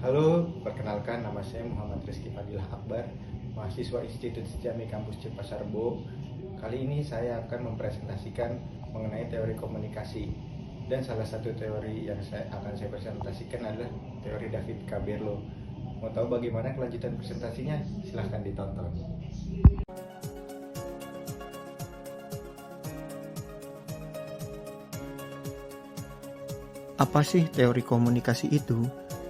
Halo, perkenalkan nama saya Muhammad Rizky Fadilah Akbar, mahasiswa Institut Sejarah Kampus Cipasar Rebo. Kali ini saya akan mempresentasikan mengenai teori komunikasi. Dan salah satu teori yang akan saya presentasikan adalah teori David Caberlo. Mau tahu bagaimana kelanjutan presentasinya? Silahkan ditonton. Apa sih teori komunikasi itu?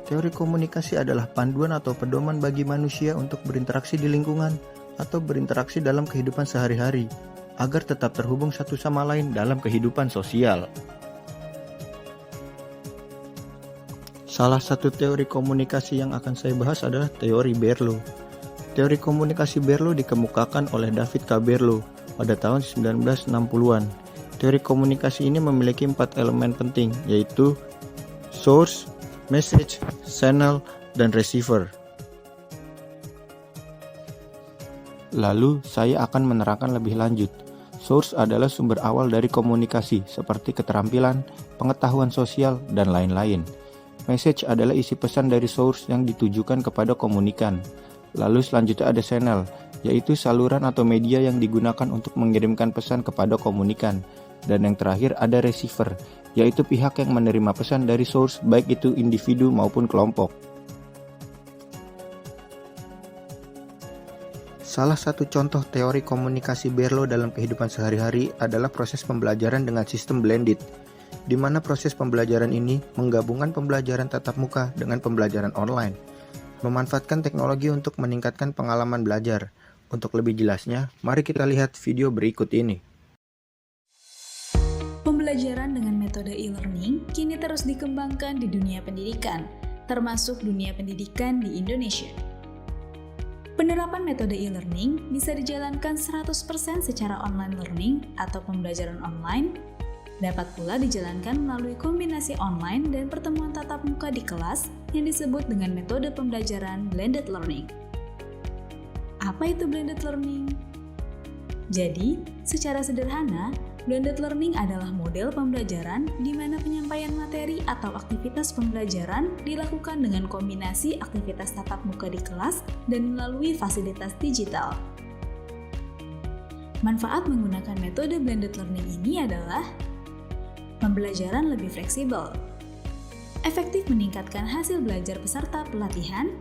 Teori komunikasi adalah panduan atau pedoman bagi manusia untuk berinteraksi di lingkungan atau berinteraksi dalam kehidupan sehari-hari agar tetap terhubung satu sama lain dalam kehidupan sosial. Salah satu teori komunikasi yang akan saya bahas adalah teori Berlo. Teori komunikasi Berlo dikemukakan oleh David Caberlo pada tahun 1960-an. Teori komunikasi ini memiliki 4 elemen penting, yaitu source, message, channel, dan receiver. Lalu, saya akan menerangkan lebih lanjut. Source adalah sumber awal dari komunikasi, seperti keterampilan, pengetahuan sosial, dan lain-lain. Message adalah isi pesan dari source yang ditujukan kepada komunikan. Lalu selanjutnya ada channel, yaitu saluran atau media yang digunakan untuk mengirimkan pesan kepada komunikan. Dan yang terakhir ada receiver, yaitu pihak yang menerima pesan dari source, baik itu individu maupun kelompok. Salah satu contoh teori komunikasi Berlo dalam kehidupan sehari-hari adalah proses pembelajaran dengan sistem blended, di mana proses pembelajaran ini menggabungkan pembelajaran tatap muka dengan pembelajaran online, memanfaatkan teknologi untuk meningkatkan pengalaman belajar. Untuk lebih jelasnya, mari kita lihat video berikut ini. Pembelajaran dengan metode e-learning kini terus dikembangkan di dunia pendidikan, termasuk dunia pendidikan di Indonesia. Penerapan metode e-learning bisa dijalankan 100% secara online learning atau pembelajaran online, dapat pula dijalankan melalui kombinasi online dan pertemuan tatap muka di kelas yang disebut dengan metode pembelajaran blended learning. Apa itu blended learning? Jadi, secara sederhana, blended learning adalah model pembelajaran di mana penyampaian materi atau aktivitas pembelajaran dilakukan dengan kombinasi aktivitas tatap muka di kelas dan melalui fasilitas digital. Manfaat menggunakan metode blended learning ini adalah pembelajaran lebih fleksibel, efektif meningkatkan hasil belajar peserta pelatihan,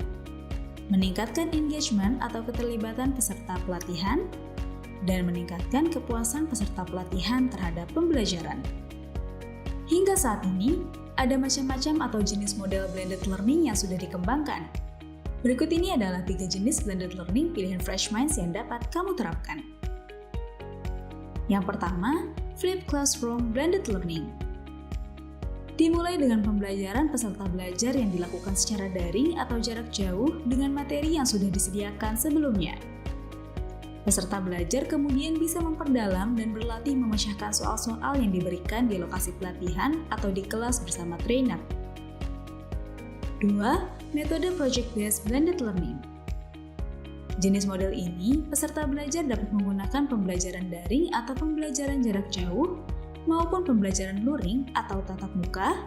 meningkatkan engagement atau keterlibatan peserta pelatihan, dan meningkatkan kepuasan peserta pelatihan terhadap pembelajaran. Hingga saat ini, ada macam-macam atau jenis model blended learning yang sudah dikembangkan. Berikut ini adalah 3 jenis blended learning pilihan Freshminds yang dapat kamu terapkan. Yang pertama, Flipped Classroom Blended Learning. Dimulai dengan pembelajaran peserta belajar yang dilakukan secara daring atau jarak jauh dengan materi yang sudah disediakan sebelumnya. Peserta belajar kemudian bisa memperdalam dan berlatih memecahkan soal-soal yang diberikan di lokasi pelatihan atau di kelas bersama trainer. 2. Metode Project-Based Blended Learning. Jenis model ini, peserta belajar dapat menggunakan pembelajaran daring atau pembelajaran jarak jauh maupun pembelajaran luring atau tatap muka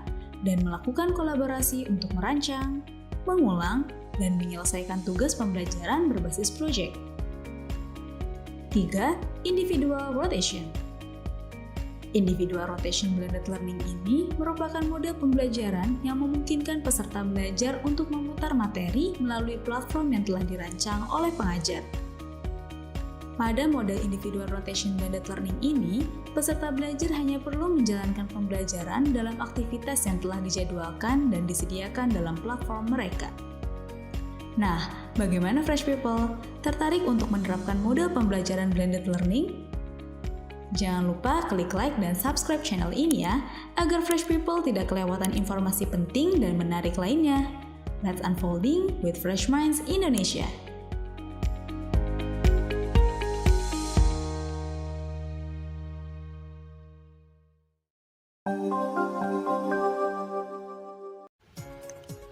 dan melakukan kolaborasi untuk merancang, mengulang, dan menyelesaikan tugas pembelajaran berbasis proyek. 3. Individual Rotation. Individual Rotation Blended Learning ini merupakan model pembelajaran yang memungkinkan peserta belajar untuk memutar materi melalui platform yang telah dirancang oleh pengajar. Pada model Individual Rotation Blended Learning ini, peserta belajar hanya perlu menjalankan pembelajaran dalam aktivitas yang telah dijadwalkan dan disediakan dalam platform mereka. Nah, bagaimana Fresh People? Tertarik untuk menerapkan model pembelajaran blended learning? Jangan lupa klik like dan subscribe channel ini ya, agar Fresh People tidak kelewatan informasi penting dan menarik lainnya. Let's unfolding with Fresh Minds Indonesia.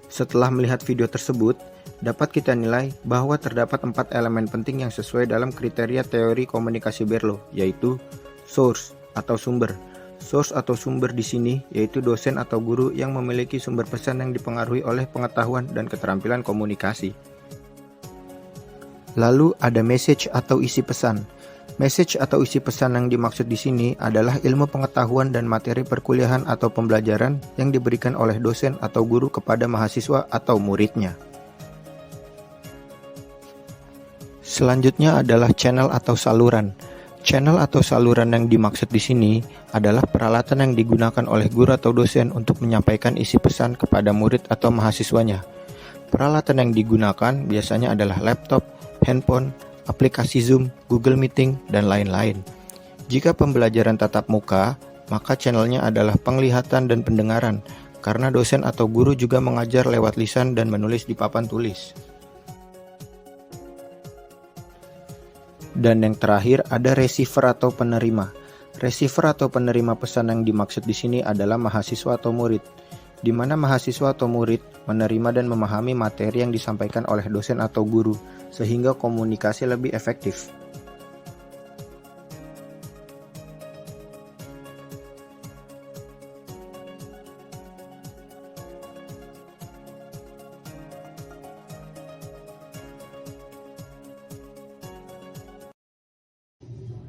Setelah melihat video tersebut, dapat kita nilai bahwa terdapat 4 elemen penting yang sesuai dalam kriteria teori komunikasi Berlo, yaitu source atau sumber. Source atau sumber di sini yaitu dosen atau guru yang memiliki sumber pesan yang dipengaruhi oleh pengetahuan dan keterampilan komunikasi. Lalu ada message atau isi pesan. Message atau isi pesan yang dimaksud di sini adalah ilmu pengetahuan dan materi perkuliahan atau pembelajaran yang diberikan oleh dosen atau guru kepada mahasiswa atau muridnya. Selanjutnya adalah channel atau saluran. Channel atau saluran yang dimaksud di sini adalah peralatan yang digunakan oleh guru atau dosen untuk menyampaikan isi pesan kepada murid atau mahasiswanya. Peralatan yang digunakan biasanya adalah laptop, handphone, aplikasi Zoom, Google Meeting, dan lain-lain. Jika pembelajaran tatap muka, maka channelnya adalah penglihatan dan pendengaran, karena dosen atau guru juga mengajar lewat lisan dan menulis di papan tulis. Dan yang terakhir ada receiver atau penerima. Receiver atau penerima pesan yang dimaksud di sini adalah mahasiswa atau murid, di mana mahasiswa atau murid menerima dan memahami materi yang disampaikan oleh dosen atau guru, sehingga komunikasi lebih efektif.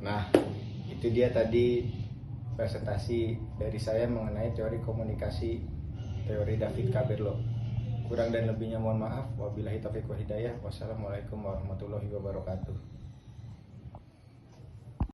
Nah, itu dia tadi presentasi dari saya mengenai teori komunikasi, teori David Caberlo. Kurang dan lebihnya mohon maaf. Wabillahi taufiq wal hidayah. Wassalamualaikum warahmatullahi wabarakatuh.